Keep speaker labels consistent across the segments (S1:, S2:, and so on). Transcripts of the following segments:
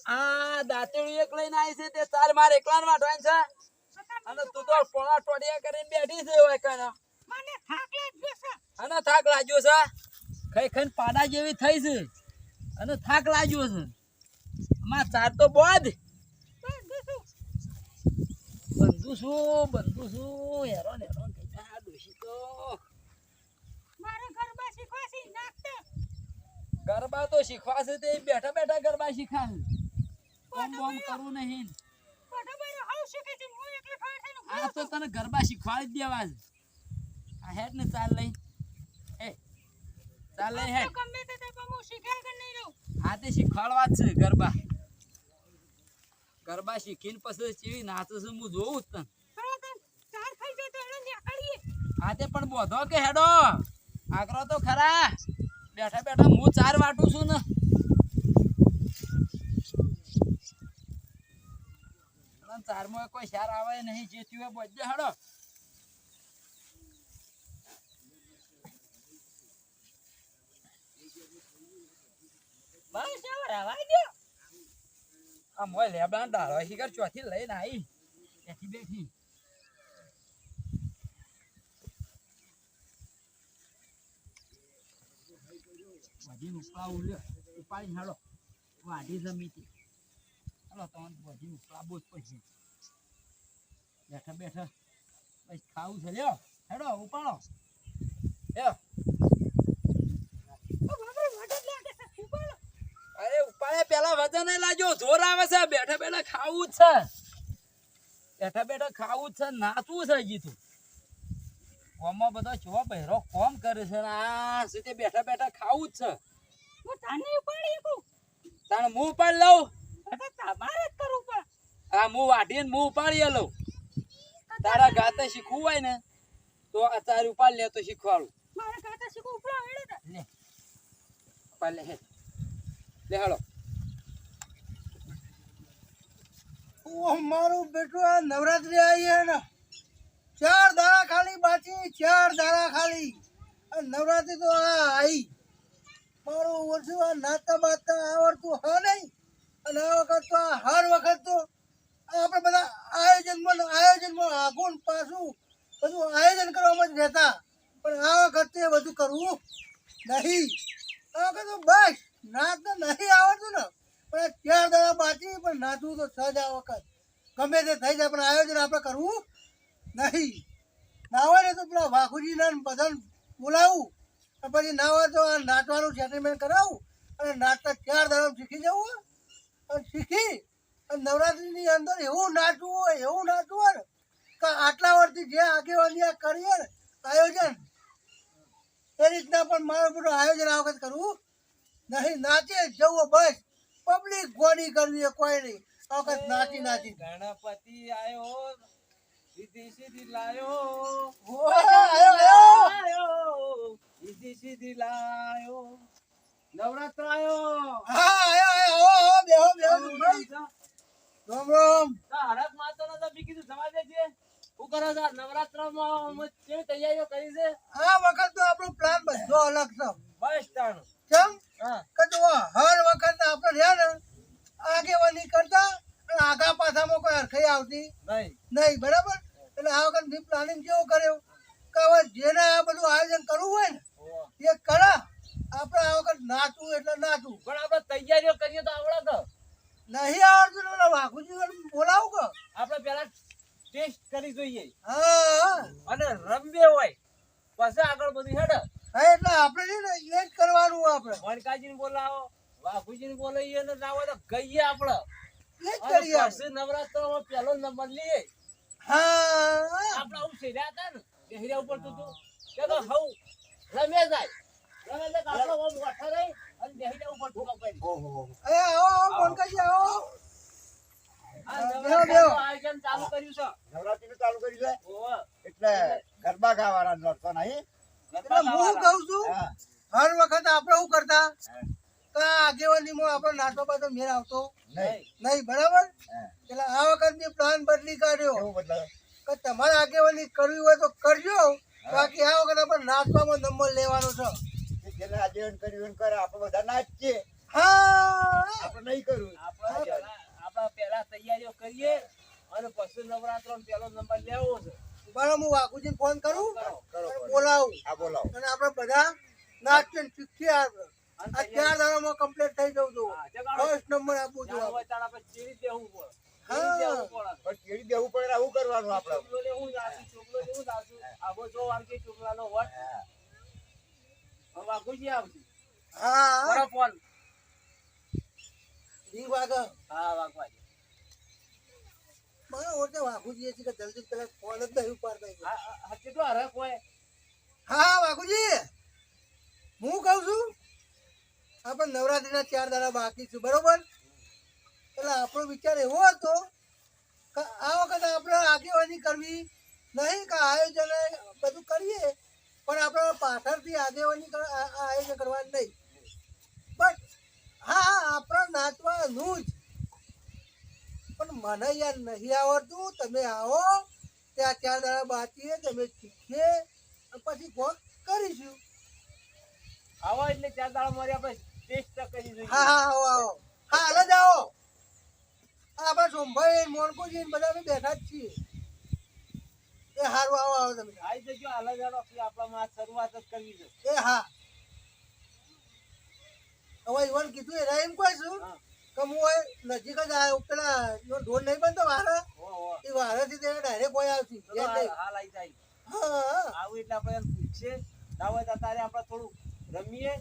S1: આ દાંતેડી એક લઈને આવી છે તે ચાર માર એકલાન વાટવાની છે અને તું તો પોળા ટોડિયા કરીને બેઠી છે હોય કને
S2: મને થાક લાગ્યો છે
S1: અને થાક લાગ્યો છે ખઈ ખઈને પાડા જેવી થઈ છે અને થાક લાગ્યો છે અમાર ચાર તો બોધ બંધુ શું હેરો કઈ દોશી તો
S2: મારે ગરબા શીખવાસી નાખતે
S1: ગરબા તો શીખવાશે તે બેઠા બેઠા ગરબા શીખાશે કોમ બોમ કરવું નહીં
S2: બરાબર હાઉ શીખે છે હું એકલી ફાડે
S1: આ તો તને ગરબા શીખવાડી દેવા છે આ હેડ ને ચાલ લઈ એ ચાલ લઈ હેડ
S2: ગમે તે પણ હું શીખ્યા કે નહીં રહું
S1: આ તે શીખવાડવા જ છે ગરબા ગરબા શીખીને પછી ચેવી નાચે છે હું જોઉં જ તને
S2: ચાર થઈ જાય તો એને નીકળીએ
S1: આ તે પણ બોધો કે હેડો આગ્રો તો ખરા બેઠા બેઠા હું ચાર વાટું છું ને ચારમાં કોઈ શાર આવે નહીં જે તું બોજે હેડો
S2: બસ હવે રવા દો
S1: આ મોય લેબડા ડાળો શિખર ચોથી લઈને આવી બેઠી બેઠી બધી ઉપાડી હેડો વાઢી જમીતી હેલો તમને બધી ઉપાડવો જ પડશે બેઠા બેઠા બસ ખાવું છે લ્યો હેડો ઉપાડો લ્યો અરે ઉપાડે પેલા વજન નહીં લાજો જોર આવે છે બેઠા બેઠા ખાવું જ છે બેઠા બેઠા ખાવું જ છે નાચવું છે હજી તું કોમમાં બધો ચો બહેરો કોમ કરે છે આ સીધે બેઠા બેઠા ખાવું જ છે
S2: હું તને ઉપાડી એકું
S1: તાણે હું ઉપાડી લઉં
S2: તો તમારે જ કરવું પડે
S1: હા હું વાઢીને હું ઉપાડી લઉં તારા ગાતે શીખવું હોય ને તો આ તાર ઉપાડ લે તો શીખવાડું
S2: મારે કાતા શીખવું ઉપડા હેડે
S1: લે ઉપાડ લે લે હાલો
S3: ઓ મારું બેટું આ નવરાત્રી આવી હે ને 4 દાડા ખાલી બાકી 4 દાડા ખાલી આ નવરાત્રી તો આ આવી મારું વર્ષું આ નાતા બાતા આવડતું હા નહીં અને આ વખત તો હર વખત તો આપણે બધા આયોજનમાં આગું પાછું બધું આયોજન કરવામાં જ રહેતા પણ આ વખતે બધું કરવું નહીં આ વખત તો બસ નાચ તો નહીં આવડતું ને પણ 4 દાડા બાકી પણ નાચવું તો સજ આ વખત ગમે તે થઈ જાય પણ આયોજન આપણે કરવું નહીં ના હોય ને તો પેલા વાઘુજીને બધાને બોલાવું પછી ના હોય તો આ નાચવાનું સેટલમેન્ટ કરાવું અને નાચતા 4 દાડા શીખી જવું અને શીખી અને નવરાત્રિની અંદર એવું નાચવું હોય ને કે આટલા વર્ષથી જે આગેવાની આ કરીએ ને આયોજન એ રીતના પણ મારું બધું આયોજન આ વખત કરવું નહીં નાચે જવું બસ પબ્લિક ગોળી કરવી કોઈ નહીં આ વખત નાચી
S1: ગણપતિ આયો સીધી લાયો સીધી લાયો નવરાત્ર આયો
S3: હા આયો બેહો રામ
S1: હરક માતો નો તો બી કીધું સમાજ છે શું કરો છો નવરાત્રમાં કેવી તૈયારીઓ કરી છે
S3: આ વખત તો આપણો પ્લાન બધો અલગ છે
S1: બસ તાણું
S3: કેમ
S1: હા
S3: કે જો હર વખત આપણે રહ્યા ને આગેવાની કરતા અને આગા પાછામાં કોઈ હરખાઈ આવતી નહીં બરાબર એટલે આ વખત મેં પ્લાનિંગ કેવો કર્યો કે હવે જેને આ બધું આયોજન કરવું હોય ને એ કરા આપણે આ વખત નાચવું એટલે નાચવું
S1: પણ આપણે તૈયારીઓ કરીએ તો આવડે તો
S3: નહીં આવડતું ને વાઘુજી બોલાવું કે
S1: આપણે પેલા ટેસ્ટ કરી જોઈએ
S3: હા
S1: અને રમવે હોય પછી આગળ બધું હેડ
S3: હા એટલે આપણે છે ને એ જ કરવાનું આપણે
S1: વણકાજીને બોલાવો વાઘુજીને બોલાવીએ ને ના હોય તો ગઈએ આપણે
S3: એ જ કરીએ
S1: પછી નવરાત્રમાં પહેલો નંબર લઈએ
S3: હા
S1: આપણે આવું સેર્યા હતા ને દેહરિયા ઉપર તું કે તો હવ રમે જાય આપણો ઓમ વઠો રહી અને દેહરિયા ઉપર ઠોકા પડી
S3: એ આવો વણકાજી આવો
S1: આયોજન ચાલુ કર્યું છે
S4: નવરાત્રી ચાલુ કરી છે
S1: ઓહો
S4: એટલે ગરબા ગાવાના લડતો નહીં
S3: એટલે હું કહું છું હર વખત આપણે શું કરતા કે આગેવાનીમાં આપણે નાચવા બાજુ મેળ આવતો નહીં બરાબર એટલે આ વખત મેં પ્લાન બદલી કાઢ્યો
S4: એવું બદલાય
S3: કે તમારે આગેવાની કરવી હોય તો કરજો બાકી આ વખત આપણે નાચવામાં નંબર લેવાનો છે
S4: જેને આજીવન કર્યું કરે આપણે બધા નાચીએ
S3: હા
S4: આપણે નહીં કરવું
S1: આપણે
S5: કરીએ અને પછી નવરાત્રોનો પહેલો નંબર લેવો છે.
S3: બરાબર, હું વાઘુજીને ફોન કરું
S5: કરો.
S4: કરો
S3: અને બોલાવું
S4: આ બોલાવો
S3: અને આપણે બધા નાચીને શીખીએ.
S5: અને
S3: આ
S5: તૈયાર
S3: 4 દાડામાં કમ્પ્લીટ થઈ જવું જોઈએ.
S5: હા, જગાડો.
S3: ફર્સ્ટ નંબર આપવું
S5: ચાલો
S3: જોઈએ.
S5: હવે ચાલ આપણે ચીરી દેવું પડે.
S3: હા.
S5: ચીરી દેવું પડે.
S4: પણ કેળી દેવું પડે ને આવું કરવાનું આપણે
S5: ચોકલો લેવું નાખી, ચોકલો લેવું નાખી. આવો જો વાળકે ચોકલાનો વટ. હવે વાઘુજી આવશે.
S3: હા
S5: કરો ફોન.
S3: ઈ વાગે
S5: હા, વાઘવાજી.
S3: મને ઓળખે વાઘુજી છે કે જલ્દી પેલા ફોન જ નહીં ઉપાડતા.
S5: હા, હા, કેટલો હરે કોઈ?
S3: હા વાઘુજી, હું કહું છું આપણે નવરાત્રીના 4 દાડા બાકી છે બરોબર. એટલે આપણો વિચાર એવો હતો કે આ વખતે આપણે આગેવાની કરવી નહીં, કે આયોજન બધું કરીએ પણ આપણે પાછળથી આગેવાની આયોજન કરવાનું નહીં. બટ હા આપણે નાચવાનું જ. પણ મને યાર નહીં આવડતું. તમે આવો, ત્યાં 4 દાડા બાકી તમે શીખીએ અને પછી કોક કરીશું.
S5: આવો એટલે 4 દાડા મારી આપણે ટેસ્ટ કરી જોઈએ.
S3: હા હા આવો આવો. હા હાલ જ આવો. આપણે સોમભાઈ મોનકોજી બધા અમે બેઠા જ છીએ. એ હારું આવો આવો તમે.
S5: આવી જજો હાલ જ હાલો. આપણામાં આ શરૂઆત જ કરવી છે.
S3: એ હા હવે ઈવન કીધું એના એમ કહું છું
S5: હા.
S3: કે હું અહીં નજીક જ આવ્યો. પેલા ઢોર નહીં બનતો વારા,
S5: હો, હો.
S3: એ વારાથી તેને ડાયરેક્ટ કોઈ આવતી.
S5: ચલો હાલ હાલ આવી જાય.
S3: હા
S5: આવું એટલે આપણે એમ પૂછીએ. ના હોય તો તારે આપણે થોડું રમીએ.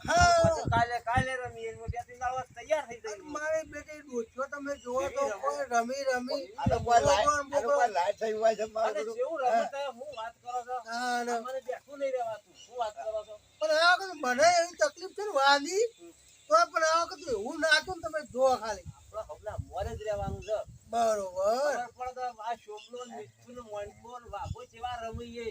S3: હા
S5: પછી કાલે રમીએ. એમાં 2-3 દાડા તૈયાર થઈ જાય.
S3: મારી બેટી ડોછો તમે જુઓ તો કોઈ રમી રમી
S4: આ તો કોઈ લાઈટ થઈ હોય છે
S5: અને
S4: મારું બધું.
S5: જેવું રમે તો હું વાત કરો છો.
S3: હા ને.
S5: મને બેઠું નહીં રહેવાતું. શું વાત કરો છો?
S3: પણ આ વખતે મને એવી તકલીફ છે ને વાની, તો પણ આ વખતે એવું નાખું ને તમે જુઓ ખાલી.
S5: આપણે હમણાં મોરે જ રહેવાનું છે.
S3: બરોબર.
S5: ખબર પડે તો આ શોભલો ને મીઠું ને મોનકો ને વાઘો જેવા રમીએ.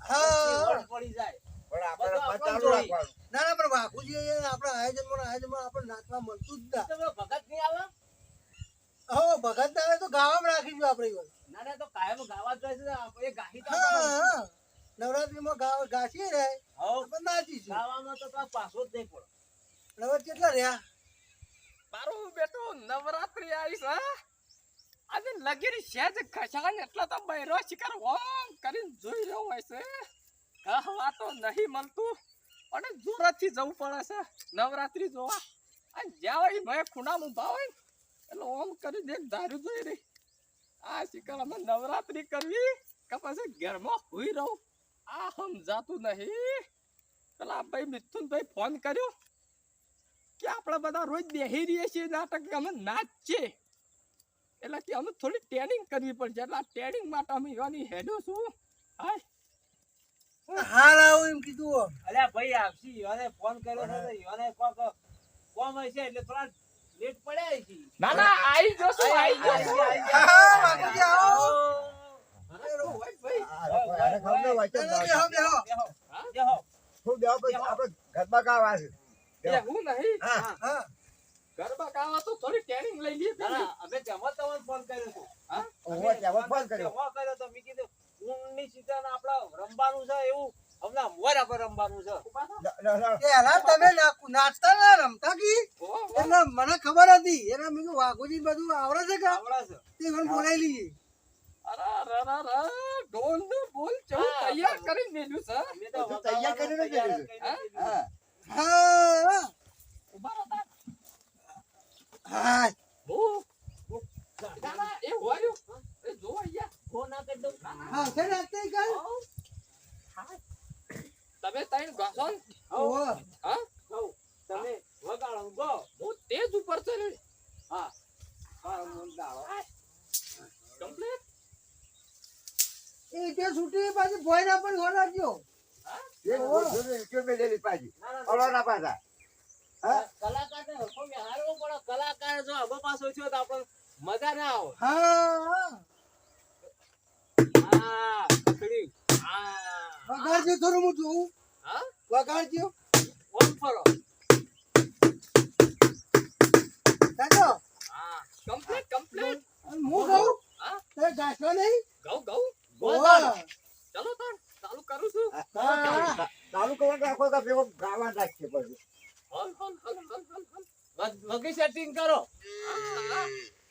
S3: હા
S5: વટ પડી જાય.
S4: પણ આપણે
S5: બધું
S4: રમત ચાલુ
S5: આપણને
S4: રાખવાનું.
S3: ના ના પણ વાઘુજી આપણા આયોજનમાં આપણે નાચવા મળતું જ ના.
S5: તમે ભગત નહીં આવે?
S3: હવે ભગત આવે તો ગાવામાં રાખીશું આપણે ઈ વખત.
S5: ના ના તો કાયમ ગાવા જ રહેશે ને. આપણે ગાહી તો
S3: હા હા નવરાત્રીમાં ગાશીએ ને
S5: હઉ.
S3: આપણે નાચીશું.
S5: ગાવામાં તો તાર પાછો જ નહીં પડે.
S3: હવે કેટલા રહ્યા?
S1: મારું બેટો નવરાત્રી આવી છે. આજે લગીરી સેજ ખસાણ એટલે તો બૈરો શિકાર ઓમ કરીને જોઈ રહ્યો હોય છે. કહવા તો નહીં મળતું અને જોરથી જવું પડે છે નવરાત્રી જોવા. આ જ્યાં હોય ભાઈ ખૂણામાં ઊભા હોય ને એટલે ઓમ કરી દેખ ધાર્યું જોઈ રહી. આ શિકાર અમે નવરાત્રી કરવી કે પછી ઘરમાં હુઈ રહું આ સમજાતું નહીં. પેલા ભાઈ મિથુનભાઈ ફોન કર્યો કે આપણે બધા રોજ બેહી રહીએ છીએ નાટક કે અમે નાચીએ એટલે કે અમે થોડી ટ્રેનિંગ કરવી પડશે. એટલે આ ટ્રેનિંગ માટે અમે યોની હેડો છું. હાય
S3: હાલ આવું એમ કીધું.
S5: અલ્યા ભાઈ આવશી. યોને ફોન કર્યો છે તો યોને કોક કોમ હશે એટલે થોડા લેટ પડ્યા છે.
S1: ના ના આવી જોશું આવી જોશું.
S3: હા વાઘુજી આવો.
S1: અરે હોય ભાઈ
S4: આ લોકો એને ખબર ન હોય કે
S3: બેહો બેહો.
S5: બેહો. બેહો.
S4: શું દેવા પછી આપણે ગરબા ગાવા છે.
S1: એ હું નહીં
S4: હા.
S3: હા
S1: ગરબા ગાવા તો થોડી ટ્રેનિંગ લઈ લઈએ
S5: ના,
S1: પેલી.
S5: ના, અમે તેમાં તમને ફોન કર્યો હતો.
S1: હા?
S4: ઓહો, તેમાં ફોન કર્યો.
S5: તેમાં કર્યો તો મેં કીધું ઊંઘની સીઝન આપણે રમવાનું છે એવું હમણાં મોર આપણે રમવાનું છે.
S3: પેલા તમે નાચતા ના રમતા કી
S1: ઓહો.
S3: એટલે મને ખબર હતી. એટલે મેં કીધું વાઘુજી બધું આવડે છે કે
S5: આવડે છે.
S3: તે મને બોલાવી લઈએ.
S1: અરે અરે અરે અરે ઢોલ ને બોલ ચૌ
S5: હા,
S1: તૈયાર કરી મેલ્યું છે.
S5: અમે તો
S4: બધું તૈયાર કરીને જ
S5: તૈયાર
S4: બેઠું છે.
S5: કરીને જ
S4: હા.
S3: હા
S1: ઉભા રહો તાર.
S3: હા
S1: હું ના ના એ હોય એ જો અહીંયા
S5: ફોન ના કરી દઉં.
S3: હા છે ને અત્યારે કાલ.
S1: તમે ત્રણ ઘસો ને?
S3: ઓહો.
S1: હા
S5: કહું, તમે વગાડો ગો.
S1: હું તેજ ઉપર છે ને.
S5: હા હા મંદાળો.
S1: કમ્પ્લીટ.
S3: એ જે છૂટી પાછી ભોય પણ હોનારજો.
S4: એક જોડે કે મેલેલી પાછી.
S5: ના, ના,
S4: ઓલોના પાછા. હા?
S5: કલાકારને હરખો બેહાડવો પડે. કલાકાર જો આગો પાછો થયો તો આપણે મજા ના આવે.
S3: હા
S5: હા પકડી. હા
S3: વગાડજો થોડું હું જોઉં.
S5: હા
S3: વગાડજો.
S5: ઓમ ફરો.
S3: દાદો
S5: હા
S1: કમ્પ્લીટ કમ્પ્લીટ.
S3: હું કહું
S1: હા
S3: તે ગાશો નહીં.
S1: ગઉ ગઉ.
S3: ઓહો.
S1: ચલો તાર ચાલુ કરું છું.
S3: હા.
S4: ચાલુ કરવાનું રાખો તો ભેગો ગાવા રાખશે પછી.
S1: હલ હલ હલ હલ હલ હલ.
S5: વગી સેટિંગ કરો.
S1: હા,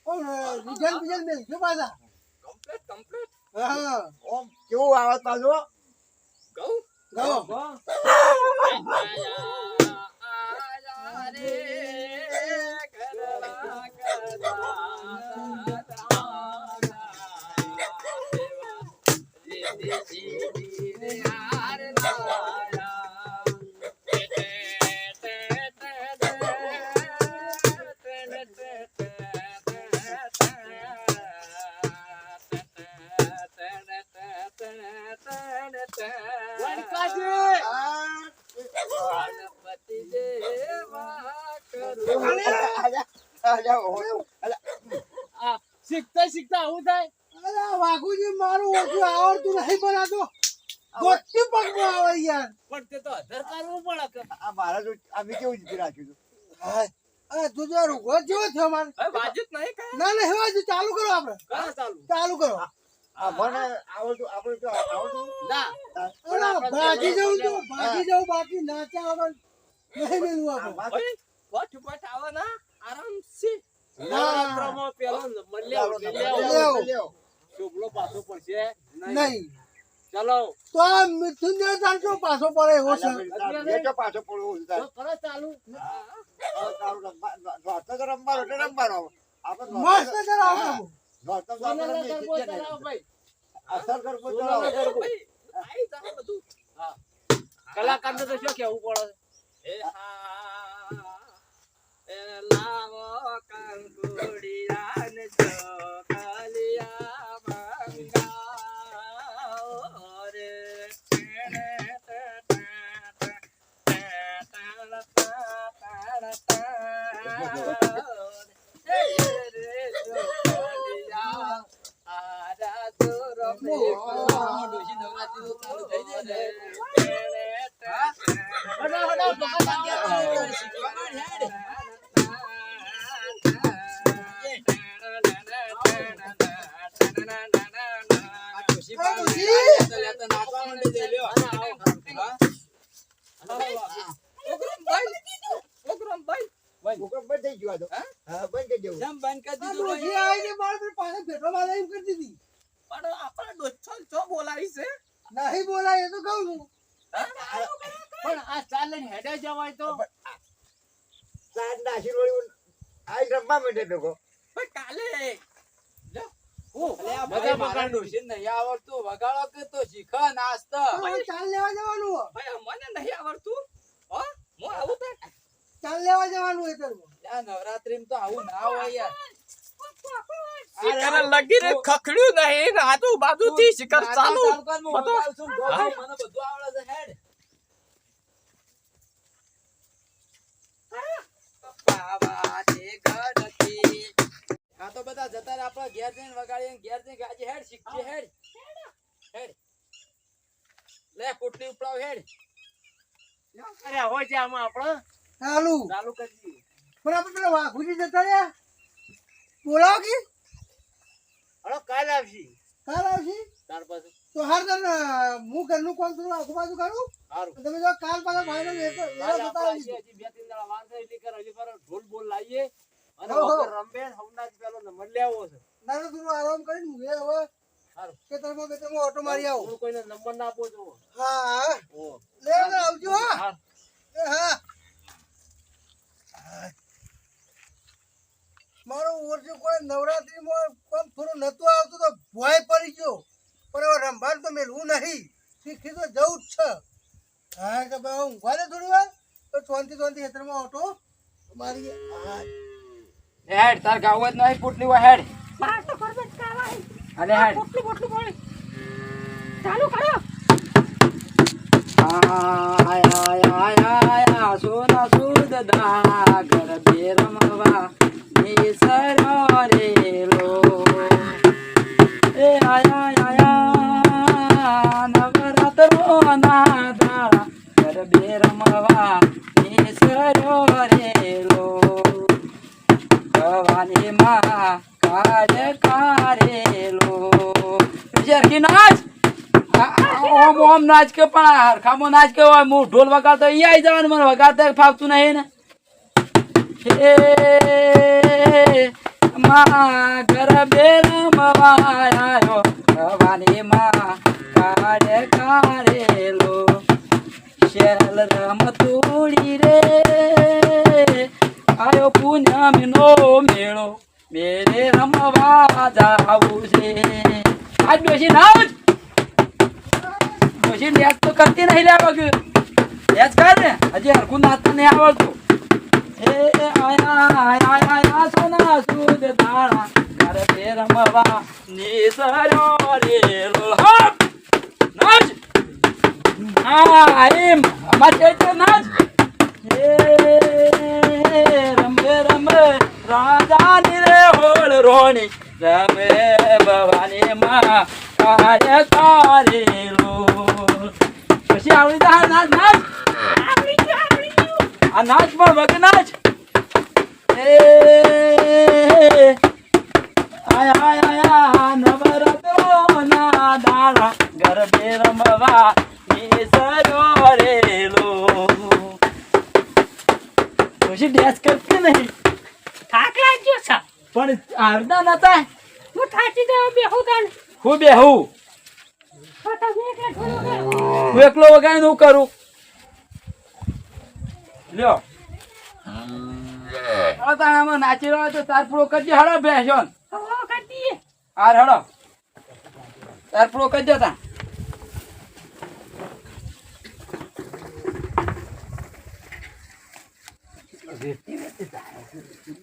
S3: ડીઝલ બીજલ મેલજો પાછા.
S5: કમ્પ્લીટ કમ્પ્લીટ
S3: હા
S4: ઓમ કેવું આવે પાછો
S5: કહું
S3: ગાઓ.
S5: શીખતા શીખતા આવું થાય
S3: અરે વાઘુજી મારું ઓછું આવડતું નહીં પણ આ તો ગોટી પગમાં આવે યાર.
S5: પણ તે તો અધર કરવું પડે કે
S4: આ મારા જો અમે કેવું જીતી રાખ્યું હતું
S3: હાય. અરે તું જો રૂગો જેવો થયો મારે.
S5: હવે વાજુ જ નહીં કાંઈ.
S3: ના ના હેવા જો ચાલુ કરો આપણે.
S5: કરો ચાલુ
S3: ચાલુ કરો.
S4: આ મને આવડતું આપણે તો આવડતું
S5: ના
S3: અરે ભાગી જવું તો ભાગી જવું બાકી નાચા આવે નહીં મેલું
S4: આ
S3: આપણે.
S4: વાત
S5: ઓય વટ વટ આવે ના આરામથી
S3: ના.
S5: નવરાત્રમાં પેલો નંબર લેવો
S3: લેવો.
S4: લેવો.
S5: શુભલો પાછો પડશે
S3: નહીં
S5: ચલો
S3: તો આ મિથુન ને ચાલતો પાછો પડે એવો છે.
S4: એ તો પાછો પડવો છે
S5: તો કરો ચાલુ
S4: નોરતો તો રમવાનો એટલે રમવાનો આપણે
S3: મસ્ત જરા આવો.
S4: નોરતો તો
S5: સોનાના
S4: આપણે રમીએ
S5: ગરબો
S4: છીએ ને.
S5: ચલાવો ભાઈ
S4: અસર કરવો તો
S5: સોનાના ગરબો આઈ જાઓ બધું હા કલાકારને તો શું કહેવું પડે એ હા એ લાવો કંકુડિયા ને ચોકલિયા મંગાઓ રે
S4: છોકરો બંધ થઈ ગયો હતો. હા, બંધ થઈ ગયો.
S1: જેમ બંધ કરી
S3: આ
S1: દીધું ભાઈ.
S3: ડોશી આવીને મારે તો પાછા ભેટો મારે એમ કરી દીધી.
S5: પણ આપણે ડોચ્છો ચો બોલાવી છે
S3: નહીં બોલાય એ તો કહું છું.
S5: પણ આ ચાલે હેડે જવાય તો
S4: સાંજ નાસી રોળી આઈ રમવા માંડે લોકો.
S5: પણ કાલે
S1: અલે આ ભાઈ મારા ડોશીને નહીં આવડતું વગાડો કે તો શીખ નાસ્તા
S3: તો હવે ચાલ લેવા જવાનું હો.
S5: ભાઈ મને નહીં આવડતું હો હું આવું તો
S3: ચાલ લેવા જવાનું એ તો.
S1: આ નવરાત્રીમાં તો આવું ના હોય યાર.
S5: શિખર લગીને ખખડ્યું નહીં ને આજુબાજુથી શિખર
S1: નાચા
S5: ચાલુ
S1: કર, હું વગાડું છું, ગોગો, મને બધું આવડે છે હેડ. પાવા તે ગઢથી. આ તો બધા જતા રહ્યા આપણા ઘેર જઈને વગાડીએ ને ઘેર જઈને ગાજે હેડ શીખજે હેડ હેડ લે પોટલી ઉપડાવ હેડ.
S5: અરે હોય છે આમાં આપણે
S3: ચાલુ.
S5: ચાલુ કરી
S3: પણ આપણે પેલા વાઘુજી જતા રહ્યા. બોલાવો કે
S5: હલો કાલ આવશી
S3: કાલ આવશે
S5: તાર પાસે
S3: તો હાર તને હું ઘરનું કામ કરું આજુબાજુ કરું.
S5: સારું
S3: તમે જો કાલ પાછા ભાઈને વેલા જતા આવજો.
S5: હજી બે ત્રણ દાડા વાર છે એટલે કર હજી પર ઢોલ બોલ લાવીએ અને
S3: ઓહો.
S5: વગર રંબે હમણાં જ પેલો નંબર લેવો છે
S3: નાનો થોડું આરામ કરીને હું હવે
S5: સારું
S3: ખેતરમાં બેતરમાં ઓટો મારી આવું.
S5: હું કોઈને નંબર ના આપો છો
S3: હા હા
S5: ઓ
S3: લેવા આવજો હા.
S5: હા
S3: એ હા મારો ઓરજો કોઈ નવરાત્રીમાં કોમ થોડું નતું આવતું તો ભોય પડી ગયો પણ હવે રંભાણ તો મેળવું નહીં શીખી તો જવું જ છે. હા કે ભાઈ ઊંઘવા દે થોડી વાર તો શાંતિ ખેતરમાં ઓટો મારી હા.
S1: હેડ તાર ગાવું જ નહીં પોટલી હોય હેડ.
S2: બહાર તો કરજો જ કાવાય.
S1: અલે હેડ.
S2: પોટલું પોટલું બોલે. ચાલુ કરો.
S1: આય આય આય આય સોના સુદ દા ઘર બે રમવા નિસરો રેલો એ આય આય આય નવરાત્રો ના દાડા ઘર બે રમવા નિસરો રેલો ભવાની માં કાજ કારેલો જરકી નાચ ઓમ ઓમ નાચ કે પણ હરખામો નાચ કે હોય હું ઢોલ વગાડતો ઈ આવી જવાનું મને વગાડતા ફાવતું નહીં ને હે માં ગરબે રમવા આયો ભવાની માં કાળે કાળેલો શેલ રમતુડી રે આયો પૂનમનો મેળો મેરે રમવા જાવું છે આજ ડોશી નાચ ડોશી નેટ તો કરતી નહીં લેવા ગયું નેચ કર ને હજી હરખું નાચતા નહીં આવડતું એ આયા આયા આયા સોના સુદ દાણા ઘરે બે રમવા નીસર્યો રે લોહપ નાચ હા એમ અમાર ચૈત્ર નાચ એ રમે રમે રાજાની રે હોળ રોણી રમે ભવાની માં કાળે કારેલો પછી આવડી જા નાચ નાચ આ નાચ પણ વગ નાચ એ આયા આયા નવરત્નો ના દાણા ગરબે રમવા નીસર્યો રેલો પછી ડેસ કરતી નહીં
S2: થાક લાગ્યો છે
S1: પણ આરડા નતા
S2: હું થાકી ગયો બેહું તાણ
S1: હું બેહું
S2: તો તમે એકલા થોડું કરો
S1: હું એકલો વગાડીને હું કરું લ્યો આ તાણામાં નાચી રહ્યો તો તાર પૂરો કરજે હળો બેસો
S2: હો કરતી
S1: હાર હળો તાર પૂરો કરજો તા